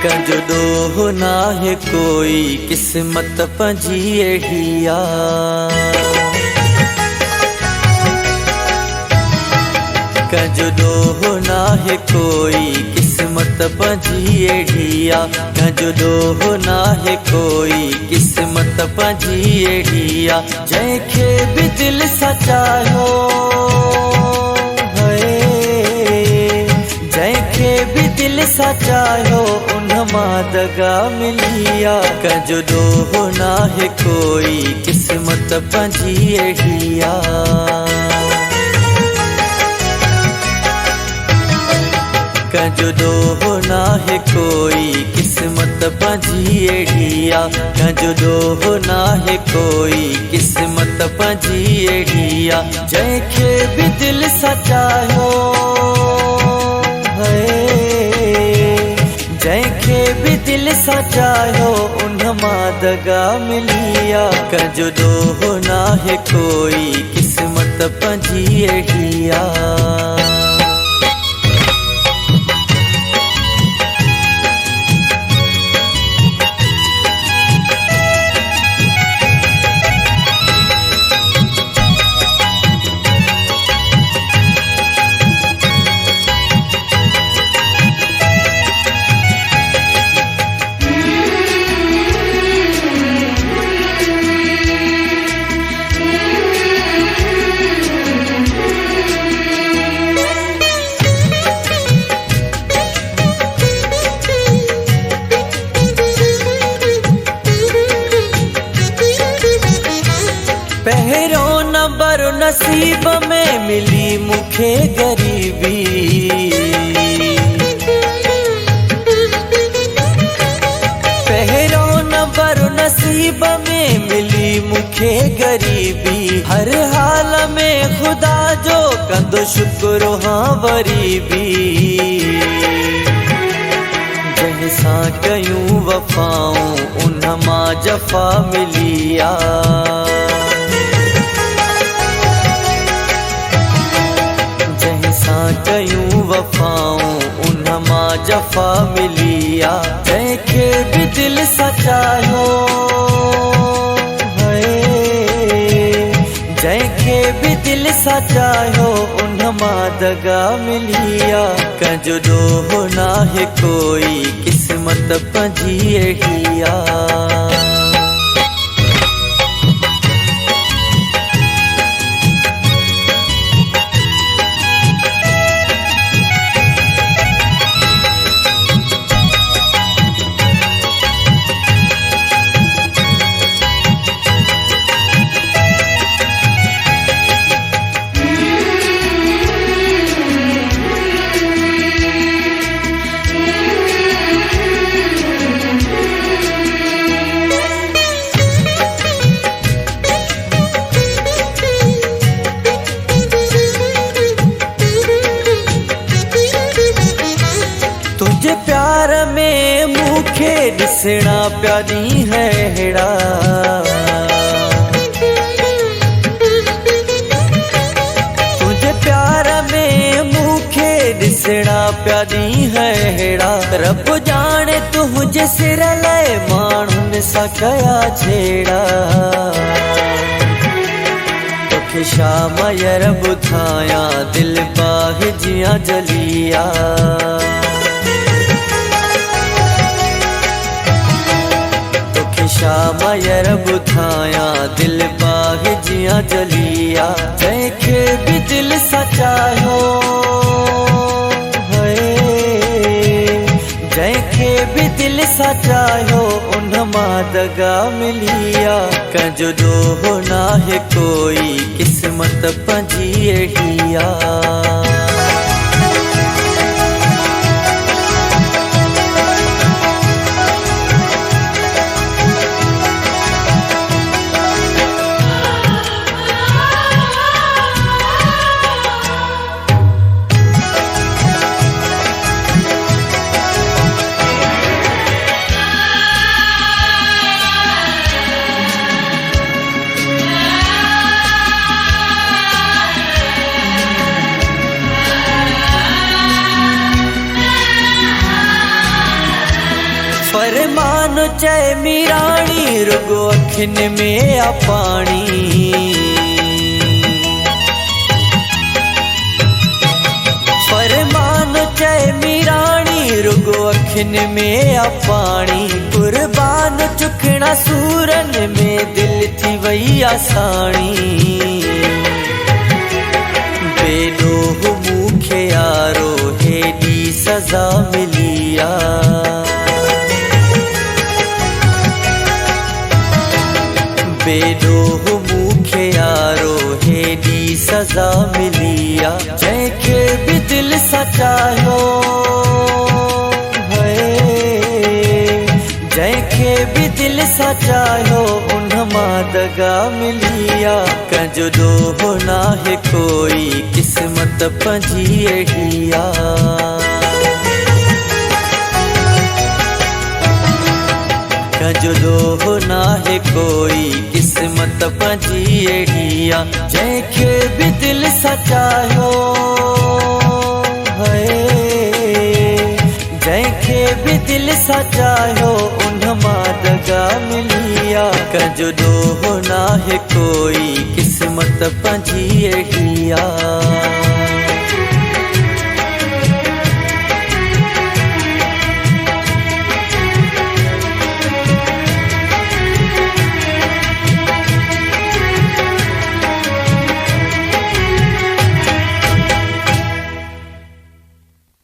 कंजो दोहो नाहे कोई किस्मत पंजी एढ़िया। कंजो दोहो नाहे कोई किस्मत पंजी एढ़िया। कंजो दोहो नाहे कोई किस्मत पंजी एढ़िया। जंहिंखे भी दिल सां चाहियो जंहिंखे भी दिल सां चाहियो उन मां दगा मिलिया। कंजो दोहो नाहे कोई किस्मत पंजी एढ़िया। कंजो दोहो नाहे कोई किस्मत पंजी एढ़िया। कंजो दोहो नाहे कोई किस्मत पंजी एढ़िया। जंहिंखे भी दिल सां चाहियो जंहिंखे भी दिल सां चाहियो उन मां दगा मिलिया। कंजो दोहो नाहे कोई किस्मत पंजी एढ़िया। पहिरों नंबर नसीब में मिली मुखे गरीबी। पहिरों नंबर नसीब में मिली मुखे गरीबी। हर हाल में खुदा जो कंदो शुक्र हाँ वरी भी। जंहिंसां कयूं वफ़ाऊं उन मां जफ़ा मिलिया। कयूं वफ़ाऊं उन मां जफ़ा मिलिया। जंहिंखे भी दिल सां चाहियो जंहिंखे भी दिल सां चाहियो उन मां दगा मिलिया। कंजो दोहो नाहे कोई किस्मत पंजी एढ़िया। तुझे प्यार में मुखे ॾिसणा प्यारी हैड़ा। तुझे प्यार में मुखे ॾिसणा प्यारी हैड़ा। रब जाने तुझे सिर लाइ माण्हुनि सां कया छेड़ा। तोखे शाम यर ॿुधायां दिल बाहि जियां जलिया। शाम यर ॿुधायां दिल बाहि जियां जलिया। जंहिंखे भी दिल सां चाहियो जंहिंखे भी दिल सां चाहियो उन मां दगा मिलिया। कंजो दोहो नाहे कोई किस्मत पंजी एढ़िया। मान चए मीराणी रुगो अखिन में आ पानी। फरमान चए मीराणी रुगो अखिन में आ पानी। कुर्बान चुकना सूरन में दिल थी वही आसानी। बेडोह मूखे यारो हेडी सजा मिलिया। बेडोह मूखे यारो हेडी सजा मिलिया। जैके भी दिल सचायो जैके भी दिल सचायो उन मां दगा मिलिया। कंजो दोह नाहे कोई किस्मत पंजी एड़िया। कंजो दोह नाहे कोई किस्मत पंजी एड़िया। जैके भी दिल सचायो जैके भी दिल सचायो उन मां दगा मिलिया। कंजो दोह नाहे कोई किस्मत पंजी एड़िया।